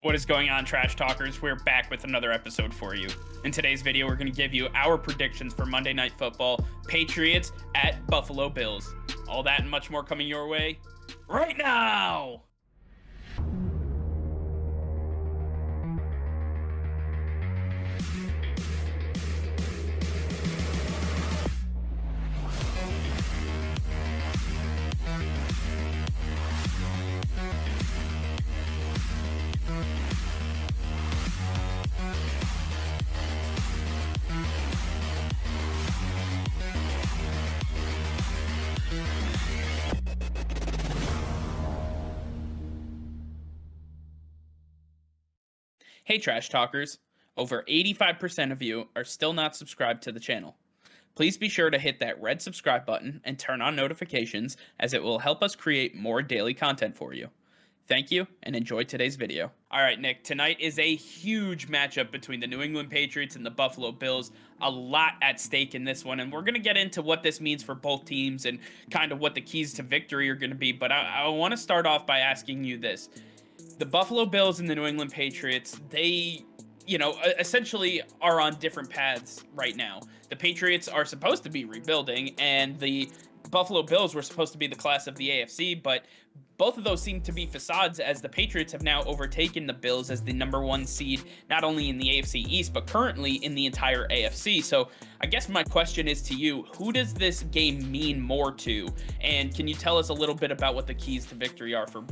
What is going on, Trash Talkers? We're back with another episode for you. In today's video, we're going to give you our predictions for Monday Night Football, Patriots at Buffalo Bills. All that and much more coming your way right now! Hey, Trash Talkers. Over 85% of you are still not subscribed to the channel. Please be sure to hit that red subscribe button and turn on notifications, as it will help us create more daily content for you. Thank you, and enjoy today's video. All right, Nick, tonight is a huge matchup between the New England Patriots and the Buffalo Bills. A lot at stake in this one, and we're going to get into what this means for both teams and kind of what the keys to victory are going to be. But I want to start off by asking you this. The Buffalo Bills and the New England Patriots, they, essentially are on different paths right now. The Patriots are supposed to be rebuilding, and the Buffalo Bills were supposed to be the class of the AFC, but both of those seem to be facades, as the Patriots have now overtaken the Bills as the number one seed, not only in the AFC East, but currently in the entire AFC. So I guess my question is to you, who does this game mean more to? And can you tell us a little bit about what the keys to victory are for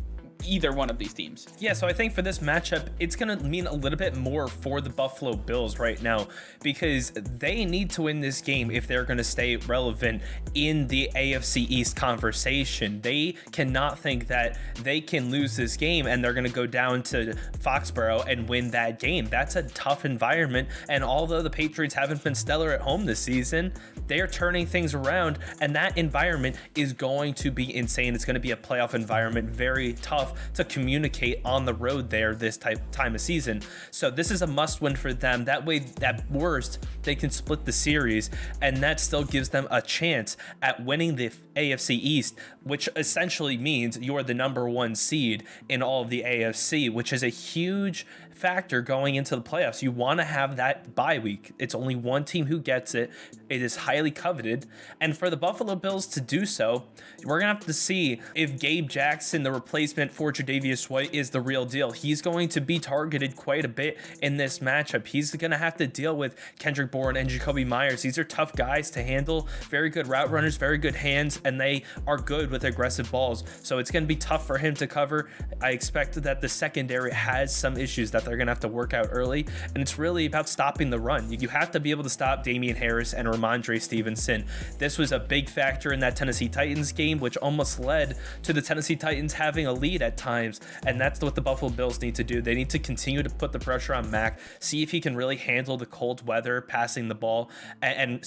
either one of these teams? Yeah, so I think for this matchup, it's going to mean a little bit more for the Buffalo Bills right now, because they need to win this game if they're going to stay relevant in the AFC East conversation. They cannot think that they can lose this game and they're going to go down to Foxborough and win that game. That's a tough environment, and although the Patriots haven't been stellar at home this season, they're turning things around, and that environment is going to be insane. It's going to be a playoff environment, very tough to communicate on the road there this time of season. So this is a must win for them. That way, at worst, they can split the series, and that still gives them a chance at winning the AFC East, which essentially means you're the number one seed in all of the AFC, which is a huge factor going into the playoffs. You want to have that bye week. It's only one team who gets it. It is highly coveted, and for the Buffalo Bills to do so, we're gonna have to see if Gabe Jackson, the replacement for Tre'Davious White, is the real deal. He's going to be targeted quite a bit in this matchup. He's gonna have to deal with Kendrick Bourne and Jacoby Myers. These are tough guys to handle, very good route runners, very good hands, and they are good with aggressive balls. So it's gonna be tough for him to cover. I expect that the secondary has some issues that they're gonna have to work out early, and it's really about stopping the run. You have to be able to stop Damian Harris and Ramondre Stevenson. This was a big factor in that Tennessee Titans game, which almost led to the Tennessee Titans having a lead at times, and that's what the Buffalo Bills need to do. They need to continue to put the pressure on Mac, see if he can really handle the cold weather passing the ball, and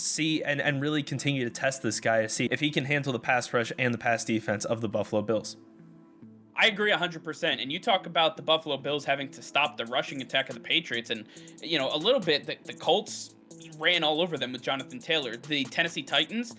really continue to test this guy to see if he can handle the pass rush and the pass defense of the Buffalo Bills. I agree 100%. And you talk about the Buffalo Bills having to stop the rushing attack of the Patriots, and, a little bit, the Colts ran all over them with Jonathan Taylor. The Tennessee Titans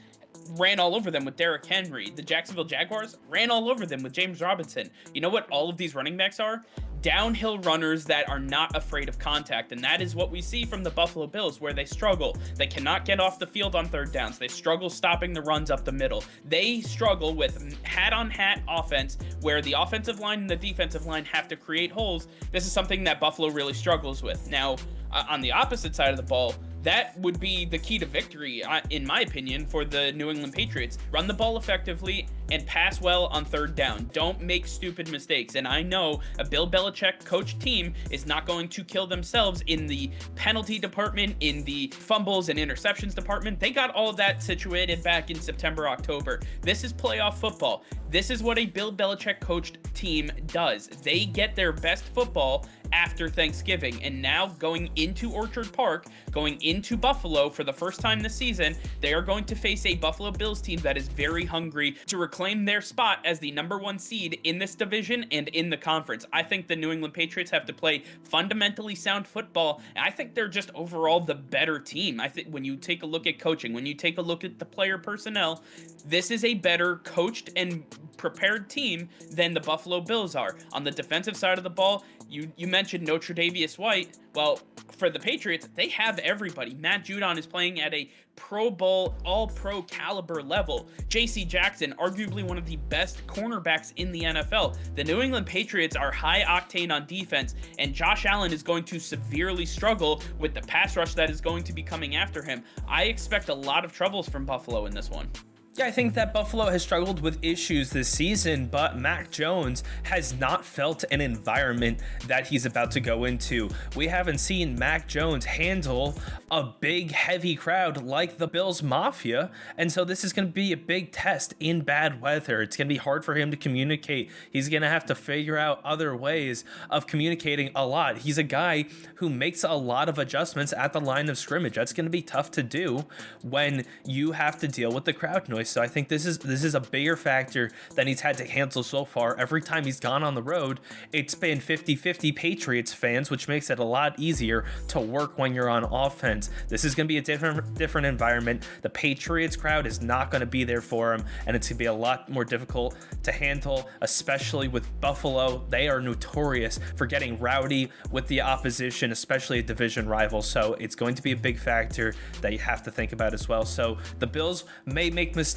ran all over them with Derrick Henry. The Jacksonville Jaguars ran all over them with James Robinson. You know what all of these running backs are? Downhill runners that are not afraid of contact, and that is what we see from the Buffalo Bills, where they struggle. They cannot get off the field on third downs. They struggle stopping the runs up the middle. They struggle with hat-on-hat offense, where the offensive line and the defensive line have to create holes. This is something that Buffalo really struggles with. Now, on the opposite side of the ball, that would be the key to victory, in my opinion, for the New England Patriots. Run the ball effectively and pass well on third down. Don't make stupid mistakes. And I know a Bill Belichick coached team is not going to kill themselves in the penalty department, in the fumbles and interceptions department. They got all of that situated back in September, October. This is playoff football. This is what a Bill Belichick coached team does. They get their best football after Thanksgiving, and now going into Orchard Park, going into Buffalo for the first time this season, they are going to face a Buffalo Bills team that is very hungry to reclaim their spot as the number one seed in this division and in the conference. I think the New England Patriots have to play fundamentally sound football, and I think they're just overall the better team. I think when you take a look at coaching, when you take a look at the player personnel, this is a better coached and prepared team than the Buffalo Bills are. On the defensive side of the ball, You mentioned no Tre'Davious White. Well, for the Patriots, they have everybody. Matt Judon is playing at a Pro Bowl, all-pro caliber level. J.C. Jackson, arguably one of the best cornerbacks in the NFL. The New England Patriots are high octane on defense, and Josh Allen is going to severely struggle with the pass rush that is going to be coming after him. I expect a lot of troubles from Buffalo in this one. Yeah, I think that Buffalo has struggled with issues this season, but Mac Jones has not felt an environment that he's about to go into. We haven't seen Mac Jones handle a big, heavy crowd like the Bills Mafia, and so this is going to be a big test in bad weather. It's going to be hard for him to communicate. He's going to have to figure out other ways of communicating a lot. He's a guy who makes a lot of adjustments at the line of scrimmage. That's going to be tough to do when you have to deal with the crowd noise. So I think this is a bigger factor than he's had to handle so far. Every time he's gone on the road, it's been 50-50 Patriots fans, which makes it a lot easier to work when you're on offense. This is going to be a different environment. The Patriots crowd is not going to be there for him, and it's going to be a lot more difficult to handle, especially with Buffalo. They are notorious for getting rowdy with the opposition, especially a division rival. So it's going to be a big factor that you have to think about as well. So the Bills may make mistakes,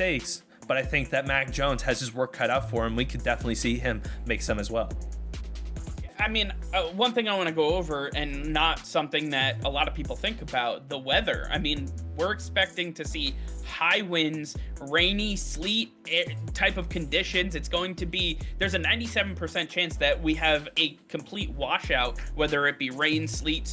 but I think that Mac Jones has his work cut out for him. We could definitely see him make some as well. I mean, one thing I want to go over, and not something that a lot of people think about, the weather. I mean, we're expecting to see high winds, rainy, sleet type of conditions. It's going to be, there's a 97% chance that we have a complete washout, whether it be rain, sleet,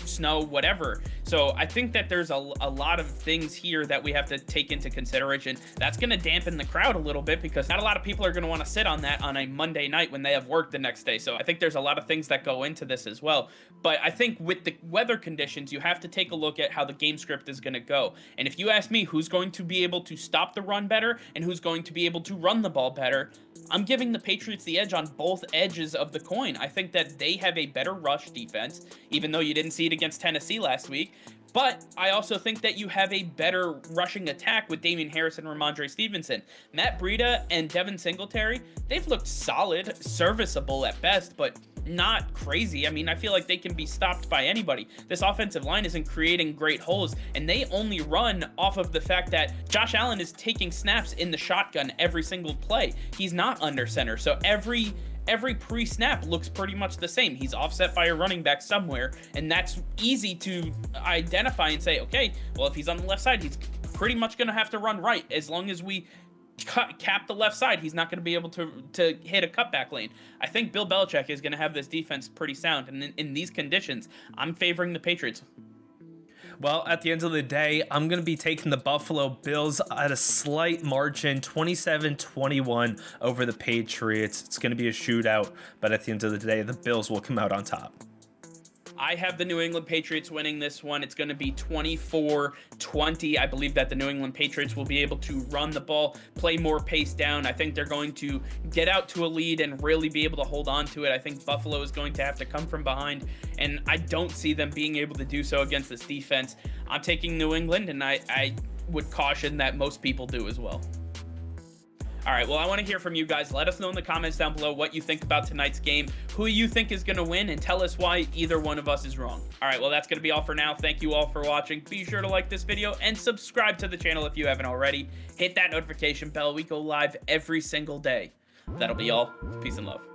snow, whatever. So I think that there's a lot of things here that we have to take into consideration. That's going to dampen the crowd a little bit, because not a lot of people are going to want to sit on that on a Monday night when they have work the next day. So I think there's a lot of things that go into this as well. But I think with the weather conditions, you have to take a look at how the game script is going to go. And if you ask me who's going to be able to stop the run better and who's going to be able to run the ball better, I'm giving the Patriots the edge on both edges of the coin. I think that they have a better rush defense, even though you didn't see it against Tennessee last week. But I also think that you have a better rushing attack with Damian Harris and Ramondre Stevenson. Matt Breida and Devin Singletary, they've looked solid, serviceable at best, but not crazy. I mean, I feel like they can be stopped by anybody. This offensive line isn't creating great holes, and they only run off of the fact that Josh Allen is taking snaps in the shotgun every single play. He's not under center, so every pre-snap looks pretty much the same. He's offset by a running back somewhere, and that's easy to identify and say, okay, well, if he's on the left side, he's pretty much going to have to run right. As long as we cap the left side, he's not going to be able to hit a cutback lane. I think Bill Belichick is going to have this defense pretty sound, and in these conditions, I'm favoring the Patriots. Well, at the end of the day, I'm going to be taking the Buffalo Bills at a slight margin, 27-21 over the Patriots. It's going to be a shootout, but at the end of the day, the Bills will come out on top. I have the New England Patriots winning this one. It's going to be 24-20. I believe that the New England Patriots will be able to run the ball, play more pace down. I think they're going to get out to a lead and really be able to hold on to it. I think Buffalo is going to have to come from behind, and I don't see them being able to do so against this defense. I'm taking New England, and I would caution that most people do as well. All right, well, I want to hear from you guys. Let us know in the comments down below what you think about tonight's game, who you think is going to win, and tell us why either one of us is wrong. All right, well, that's going to be all for now. Thank you all for watching. Be sure to like this video and subscribe to the channel if you haven't already. Hit that notification bell. We go live every single day. That'll be all. Peace and love.